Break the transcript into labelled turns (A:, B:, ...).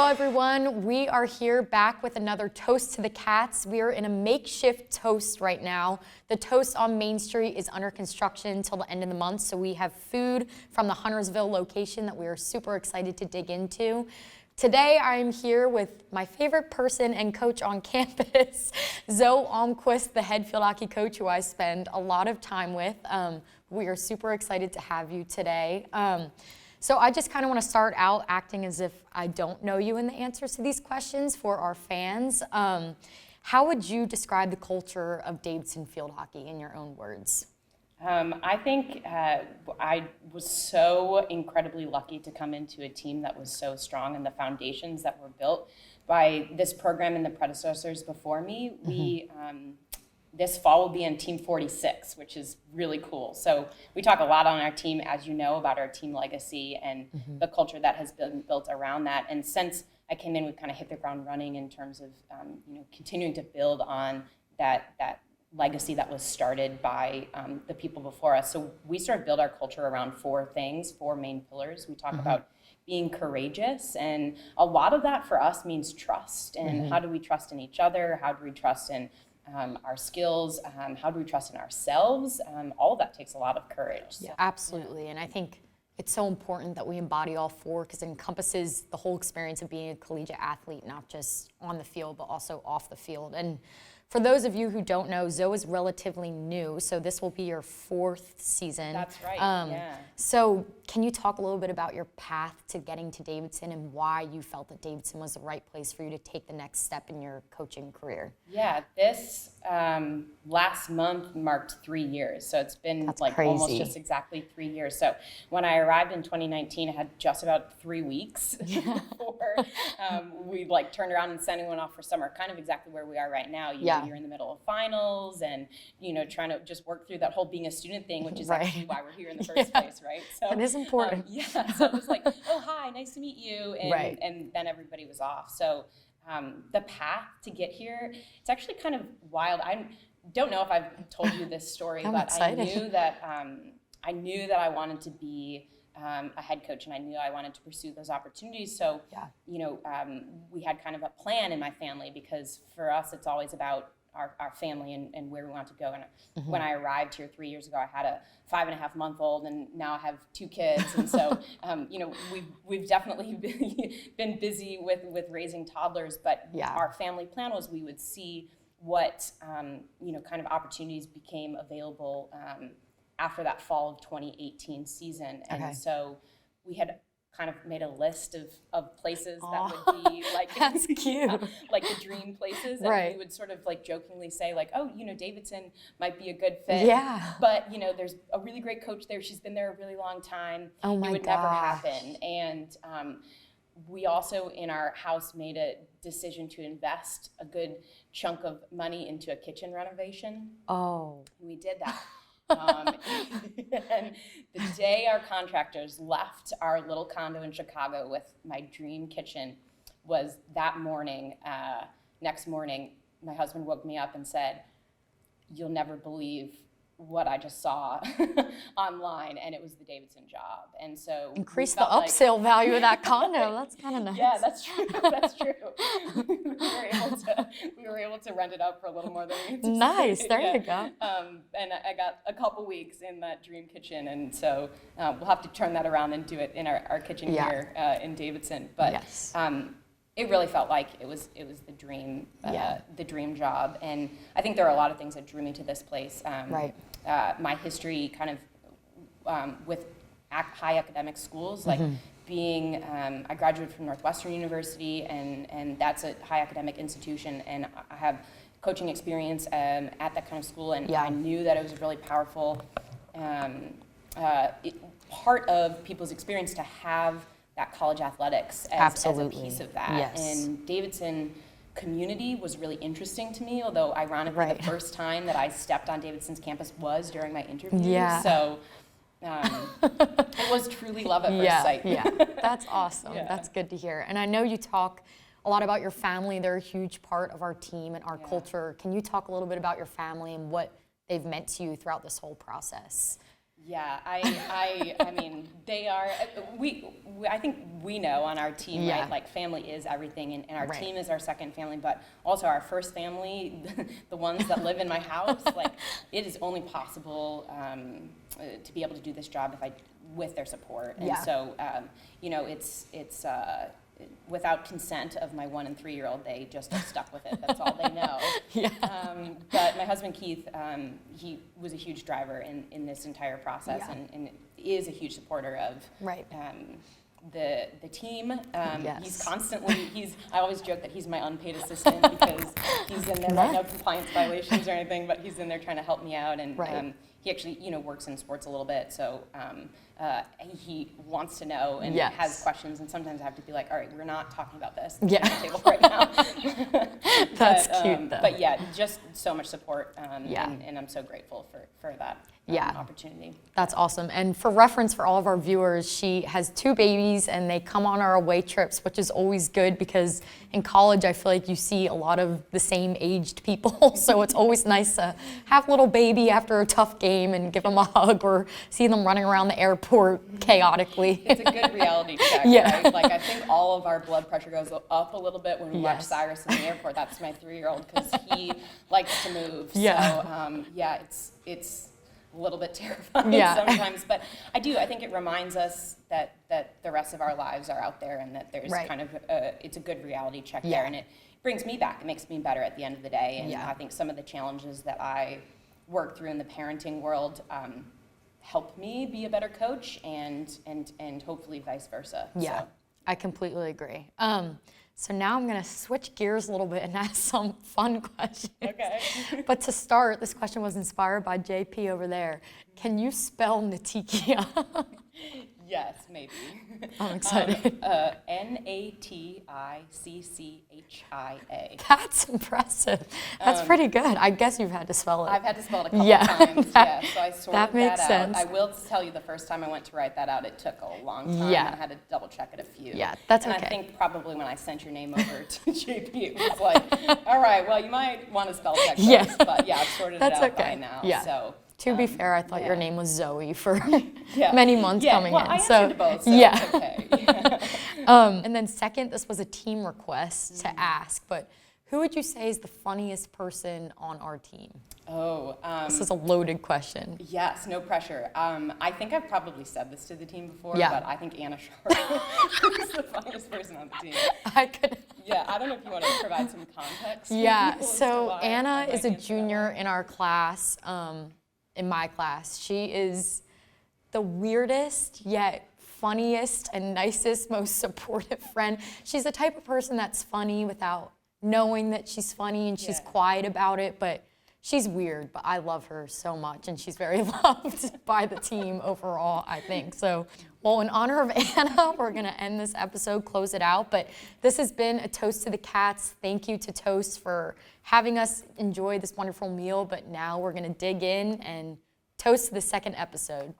A: everyone. We are here back with another Toast to the Cats. We are in a makeshift toast right now. The toast on Main Street is under construction until the end of the month, so we have food from the Huntersville location that we are super excited to dig into. Today, I'm here with my favorite person and coach on campus, Zoe Almquist, the head field hockey coach who I spend a lot of time with. We are super excited to have you today. So I just kind of want to start out acting as if I don't know you in the answers to these questions for our fans. How would you describe the culture of Davidson field hockey in your own words?
B: I think I was so incredibly lucky to come into a team that was so strong, and the foundations that were built by this program and the predecessors before me. We this fall will be in Team 46, which is really cool. So we talk a lot on our team, as you know, about our team legacy and the culture that has been built around that. And since I came in, we've kind of hit the ground running in terms of continuing to build on that legacy that was started by the people before us. So we sort of build our culture around four main pillars. We talk about being courageous, and a lot of that for us means trust. And how do we trust in each other? How do we trust in our skills? How do we trust in ourselves? All of that takes a lot of courage. So,
A: yeah, absolutely. And I think it's so important that we embody all four because it encompasses the whole experience of being a collegiate athlete, not just on the field, but also off the field. And for those of you who don't know, Zoe is relatively new, so this will be your fourth season.
B: That's right, yeah.
A: So can you talk a little bit about your path to getting to Davidson and why you felt that Davidson was the right place for you to take the next step in your coaching career?
B: Yeah, this last month marked 3 years, so it's been almost just exactly 3 years. So when I arrived in 2019, I had just about 3 weeks before we turned around and sent anyone off for summer, kind of exactly where we are right now. You're in the middle of finals and, trying to just work through that whole being a student thing, which is actually why we're here in the first place, right? So
A: it is important.
B: So it was like, oh, hi, nice to meet you. And then everybody was off. So the path to get here, it's actually kind of wild. I don't know if I've told you this story, but excited. I knew that I wanted to be a head coach, and I knew I wanted to pursue those opportunities. So, we had kind of a plan in my family, because for us, it's always about our family and where we want to go. And when I arrived here 3 years ago, I had a 5.5-month-old, and now I have 2 kids. And so, we've definitely been busy with raising toddlers. But our family plan was we would see what kind of opportunities became available after that fall of 2018 season. And so we had kind of made a list of places that would be
A: that's cute.
B: like the dream places. And we would sort of jokingly say Davidson might be a good fit.
A: Yeah.
B: But, there's a really great coach there. She's been there a really long time.
A: Oh my
B: It would never happen. And we also in our house made a decision to invest a good chunk of money into a kitchen renovation.
A: Oh.
B: We did that. And the day our contractors left our little condo in Chicago with my dream kitchen was that morning. Next morning, my husband woke me up and said, "You'll never believe what I just saw online," and it was the Davidson job. And so
A: increase the upsale value of that condo. That's kind of nice.
B: Yeah, that's true. That's true. we were able to rent it out for a little more than we anticipated.
A: Nice. There you go.
B: And I got a couple weeks in that dream kitchen, and so we'll have to turn that around and do it in our kitchen here in Davidson. But it really felt like it was the dream, the dream job. And I think there are a lot of things that drew me to this place. My history kind of with high academic schools, being, I graduated from Northwestern University, and that's a high academic institution, and I have coaching experience at that kind of school, and I knew that it was a really powerful part of people's experience to have that college athletics as a piece of that.
A: Yes.
B: And Davidson community was really interesting to me, although ironically the first time that I stepped on Davidson's campus was during my interview.
A: Yeah.
B: So it was truly love at first sight.
A: Yeah, that's awesome. That's good to hear. And I know you talk a lot about your family. They're a huge part of our team and our culture. Can you talk a little bit about your family and what they've meant to you throughout this whole process?
B: Yeah, I mean, they are, I think we know on our team,
A: Yeah.
B: right, like family is everything, and our
A: Right.
B: team is our second family, but also our first family, the ones that live in my house, like, it is only possible to be able to do this job with their support. And
A: Yeah.
B: so, you know, it's without consent of my 1 and 3-year-old, they just are stuck with it. That's all they know.
A: Yeah.
B: But my husband Keith, he was a huge driver in this entire process,
A: Yeah.
B: and is a huge supporter of
A: Right.
B: the team.
A: Yes.
B: He's constantly, I always joke that he's my unpaid assistant because he's in there, right, no compliance violations or anything, but he's in there trying to help me out. And
A: Right.
B: he actually, you know, works in sports a little bit, so he wants to know and
A: Yes.
B: has questions, and sometimes I have to be like, all right, we're not talking about this
A: Yeah.
B: on the table right now.
A: That's cute, though.
B: But yeah, just so much support,
A: Yeah.
B: and I'm so grateful for that
A: Yeah.
B: opportunity.
A: That's awesome. And for reference for all of our viewers, she has 2 babies and they come on our away trips, which is always good because in college I feel like you see a lot of the same aged people. So it's always nice to have a little baby after a tough game and give them a hug or see them running around the airport chaotically.
B: It's a good reality check,
A: Yeah.
B: right? Like, I think all of our blood pressure goes up a little bit when we watch
A: Yes.
B: Cyrus in the airport. That's my 3-year-old, because he likes to move.
A: Yeah.
B: So, yeah, it's a little bit terrifying
A: Yeah.
B: sometimes. But I think it reminds us that the rest of our lives are out there, and that there's
A: Right.
B: kind of, it's a good reality check
A: Yeah.
B: there. And it brings me back. It makes me better at the end of the day. And
A: Yeah.
B: I think some of the challenges that I work through in the parenting world help me be a better coach, and hopefully vice versa.
A: Yeah,
B: So.
A: I completely agree. So now I'm going to switch gears a little bit and ask some fun questions.
B: Okay.
A: But to start, this question was inspired by JP over there. Can you spell Natikia?
B: Yes, maybe.
A: I'm excited.
B: N-A-T-I-C-C-H-I-A.
A: That's impressive. That's pretty good. I guess you've had to spell it.
B: I've had to spell it a couple
A: Yeah,
B: times,
A: that-
B: so I sorted
A: that makes
B: out.
A: sense.
B: I will tell you, the first time I went to write that out, it took a long time.
A: Yeah.
B: And I had to double check it a few.
A: Yeah, that's
B: and
A: okay.
B: I think probably when I sent your name over to JP, it was like, all right, well, you might want to spell check this,
A: Yeah.
B: but yeah, I've sorted
A: That's
B: it out
A: okay.
B: by now.
A: Yeah.
B: So,
A: To be fair, I thought your
B: yeah.
A: name was Zoe for
B: Yeah.
A: many months coming
B: well,
A: in.
B: I
A: so
B: answered both, so
A: yeah.
B: it's okay.
A: And then second, this was a team request to ask, but who would you say is the funniest person on our team?
B: Oh,
A: This is a loaded question.
B: yes, no pressure. I think I've probably said this to the team before,
A: Yeah.
B: but I think Anna Sharp is the funniest person on the team.
A: I could.
B: Yeah, I don't know if you want to provide some context. for
A: Yeah,
B: people as to
A: so
B: why
A: Anna
B: I
A: is
B: might
A: a
B: answer that
A: junior
B: way.
A: in our class, in my class. She is the weirdest yet funniest and nicest, most supportive friend. She's the type of person that's funny without knowing that she's funny, and she's
B: Yeah.
A: quiet about it, but she's weird, but I love her so much, and she's very loved by the team overall, I think. So, well, in honor of Anna, we're gonna end this episode, close it out, but this has been a Toast to the Cats. Thank you to Toast for having us enjoy this wonderful meal, but now we're gonna dig in and toast to the second episode.